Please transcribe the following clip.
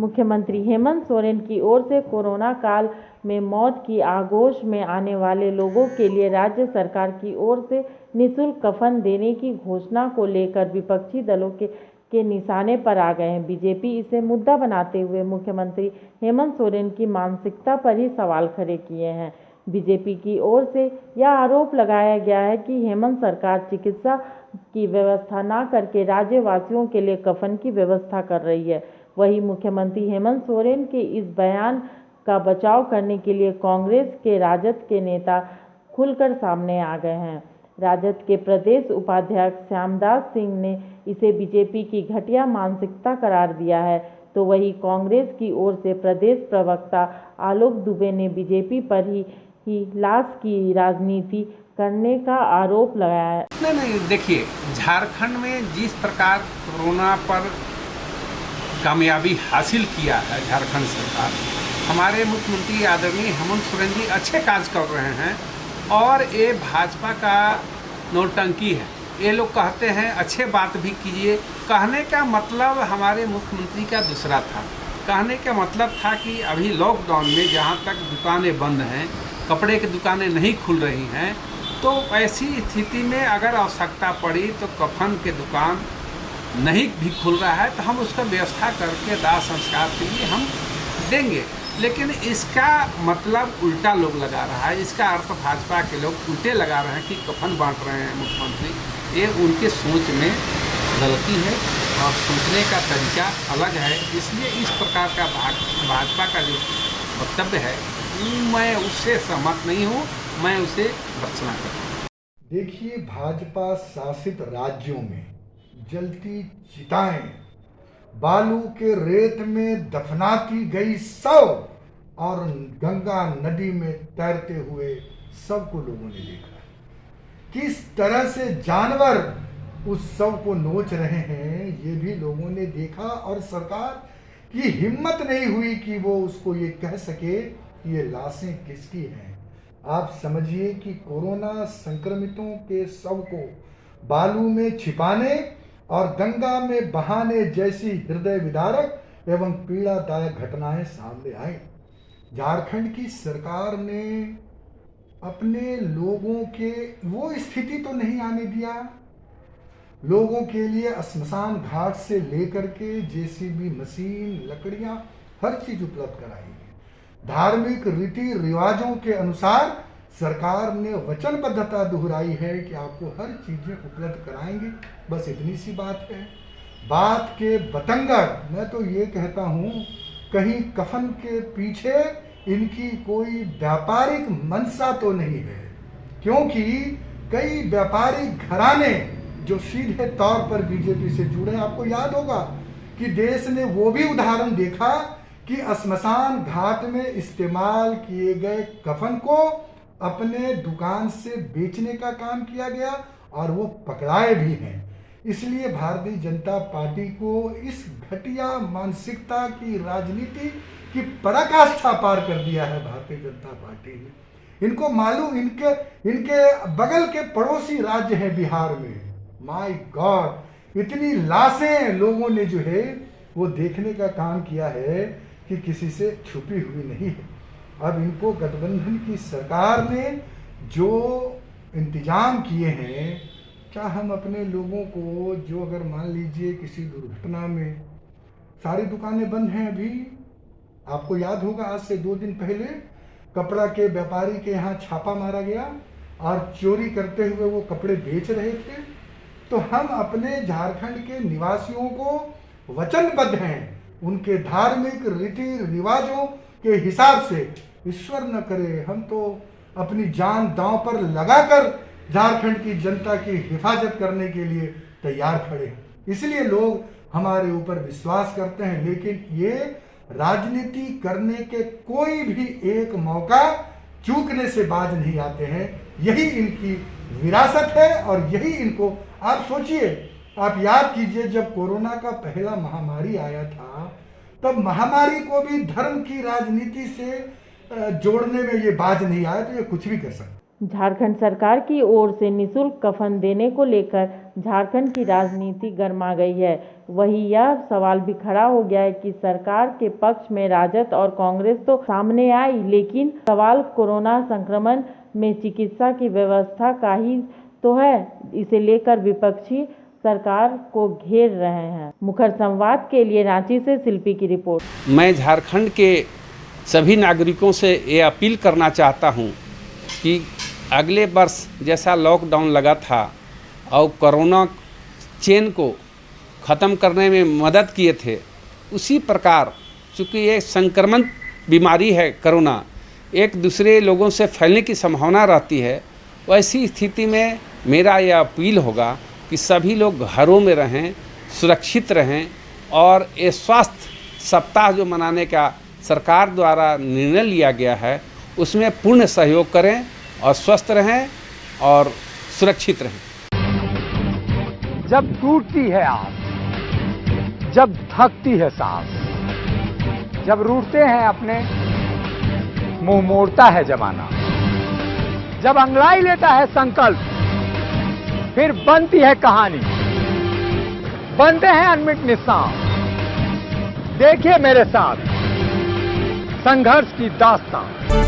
मुख्यमंत्री हेमंत सोरेन की ओर से कोरोना काल में मौत की आगोश में आने वाले लोगों के लिए राज्य सरकार की ओर से निःशुल्क कफन देने की घोषणा को लेकर विपक्षी दलों के निशाने पर आ गए हैं। बीजेपी इसे मुद्दा बनाते हुए मुख्यमंत्री हेमंत सोरेन की मानसिकता पर ही सवाल खड़े किए हैं। बीजेपी की ओर से यह आरोप लगाया गया है कि हेमंत सरकार चिकित्सा की व्यवस्था न करके राज्यवासियों के लिए कफन की व्यवस्था कर रही है। वहीं मुख्यमंत्री हेमंत सोरेन के इस बयान का बचाव करने के लिए कांग्रेस के राजद के नेता खुलकर सामने आ गए हैं। राजद के प्रदेश उपाध्यक्ष श्यामदास सिंह ने इसे बीजेपी की घटिया मानसिकता करार दिया है, तो वहीं कांग्रेस की ओर से प्रदेश प्रवक्ता आलोक दुबे ने बीजेपी पर ही लाश की राजनीति करने का आरोप लगाया है। नहीं, देखिए, झारखंड में जिस प्रकार कोरोना पर कामयाबी हासिल किया है झारखंड सरकार, हमारे मुख्यमंत्री आदरणीय हेमंत सोरेन जी अच्छे काज कर रहे हैं और ये भाजपा का नौटंकी है। ये लोग कहते हैं अच्छे बात भी कीजिए। कहने का मतलब हमारे मुख्यमंत्री का दूसरा था। कहने का मतलब था कि अभी लॉकडाउन में जहाँ तक दुकानें बंद हैं, कपड़े की दुकानें नहीं खुल रही हैं, तो ऐसी स्थिति में अगर आवश्यकता पड़ी तो कफन के दुकान नहीं भी खुल रहा है तो हम उसका व्यवस्था करके दाह संस्कार के लिए हम देंगे। लेकिन इसका मतलब उल्टा लोग लगा रहा है। इसका अर्थ भाजपा के लोग उल्टे लगा रहे हैं कि कफन बांट रहे हैं मुख्यमंत्री। ये उनके सोच में गलती है और सोचने का तरीका अलग है। इसलिए इस प्रकार का भाजपा का जो वक्तव्य है मैं उससे सहमत नहीं हूँ, मैं उसे भर्त्सना करता हूँ। देखिए, भाजपा शासित राज्यों में जलती चिताएं, बालू के रेत में दफनाती गई शव और गंगा नदी में तैरते हुए सबको लोगों ने देखा है। किस तरह से जानवर उस शव को नोच रहे हैं ये भी लोगों ने देखा और सरकार की हिम्मत नहीं हुई कि वो उसको ये कह सके कि ये लाशें किसकी हैं। आप समझिए कि कोरोना संक्रमितों के शव को बालू में छिपाने और गंगा में बहाने जैसी हृदय विदारक एवं पीड़ादायक घटनाएं सामने आई। झारखंड की सरकार ने अपने लोगों के वो स्थिति तो नहीं आने दिया। लोगों के लिए श्मशान घाट से लेकर के जेसीबी मशीन, लकड़ियां, हर चीज उपलब्ध कराई है। धार्मिक रीति रिवाजों के अनुसार सरकार ने वचनबद्धता दोहराई है कि आपको हर चीजें उपलब्ध कराएंगे। बस इतनी सी बात है। बात के बतंगड़, मैं तो ये कहता हूँ कहीं कफन के पीछे इनकी कोई व्यापारिक मंशा तो नहीं है, क्योंकि कई व्यापारी घराने जो सीधे तौर पर बीजेपी से जुड़े, आपको याद होगा कि देश ने वो भी उदाहरण देखा कि श्मशान घाट में इस्तेमाल किए गए कफन को अपने दुकान से बेचने का काम किया गया और वो पकड़ाए भी हैं। इसलिए भारतीय जनता पार्टी को इस घटिया मानसिकता की राजनीति की पराकाष्ठा पार कर दिया है भारतीय जनता पार्टी ने। इनको मालूम, इनके बगल के पड़ोसी राज्य है बिहार में, माय गॉड, इतनी लाशें लोगों ने जो है वो देखने का काम किया है कि किसी से छुपी हुई नहीं है। अब इनको गठबंधन की सरकार ने जो इंतजाम किए हैं, क्या हम अपने लोगों को, जो अगर मान लीजिए किसी दुर्घटना में, सारी दुकानें बंद हैं अभी, आपको याद होगा आज से 2 दिन पहले कपड़ा के व्यापारी के यहाँ छापा मारा गया और चोरी करते हुए वो कपड़े बेच रहे थे। तो हम अपने झारखंड के निवासियों को वचनबद्ध हैं, उनके धार्मिक रीति रिवाजों के हिसाब से, ईश्वर न करे हम तो अपनी जान दांव पर लगाकर झारखंड की जनता की हिफाजत करने के लिए तैयार खड़े हैं। इसलिए लोग हमारे ऊपर विश्वास करते हैं, लेकिन ये राजनीति करने के कोई भी एक मौका चूकने से बाज नहीं आते हैं। यही इनकी विरासत है और यही इनको, आप सोचिए, आप याद कीजिए जब कोरोना का पहला महामारी आया था तब महामारी को भी धर्म की राजनीति से जोड़ने में ये बाज नहीं आया, तो ये कुछ भी कर सकते। झारखंड सरकार की ओर से निःशुल्क कफन देने को लेकर झारखंड की राजनीति गर्मा गई है। वहीं यह सवाल भी खड़ा हो गया है कि सरकार के पक्ष में राजद और कांग्रेस तो सामने आई, लेकिन सवाल कोरोना संक्रमण में चिकित्सा की व्यवस्था का ही तो है। इसे लेकर विपक्षी सरकार को घेर रहे हैं। मुखर संवाद के लिए रांची से शिल्पी की रिपोर्ट। मैं झारखंड के सभी नागरिकों से ये अपील करना चाहता हूँ कि अगले वर्ष जैसा लॉकडाउन लगा था और कोरोना चेन को ख़त्म करने में मदद किए थे, उसी प्रकार चूँकि ये संक्रमण बीमारी है कोरोना, एक दूसरे लोगों से फैलने की संभावना रहती है। वैसी स्थिति में मेरा यह अपील होगा कि सभी लोग घरों में रहें, सुरक्षित रहें और ये स्वास्थ्य सप्ताह जो मनाने का सरकार द्वारा निर्णय लिया गया है उसमें पूर्ण सहयोग करें और स्वस्थ रहें और सुरक्षित रहें। जब टूटती है आस, जब थकती है सांस, जब रूठते हैं अपने, मुंह मोड़ता है जमाना, जब अंगड़ाई लेता है संकल्प, फिर बनती है कहानी, बनते हैं अनमिट निशान। देखिए मेरे साथ संघर्ष की दास्तान।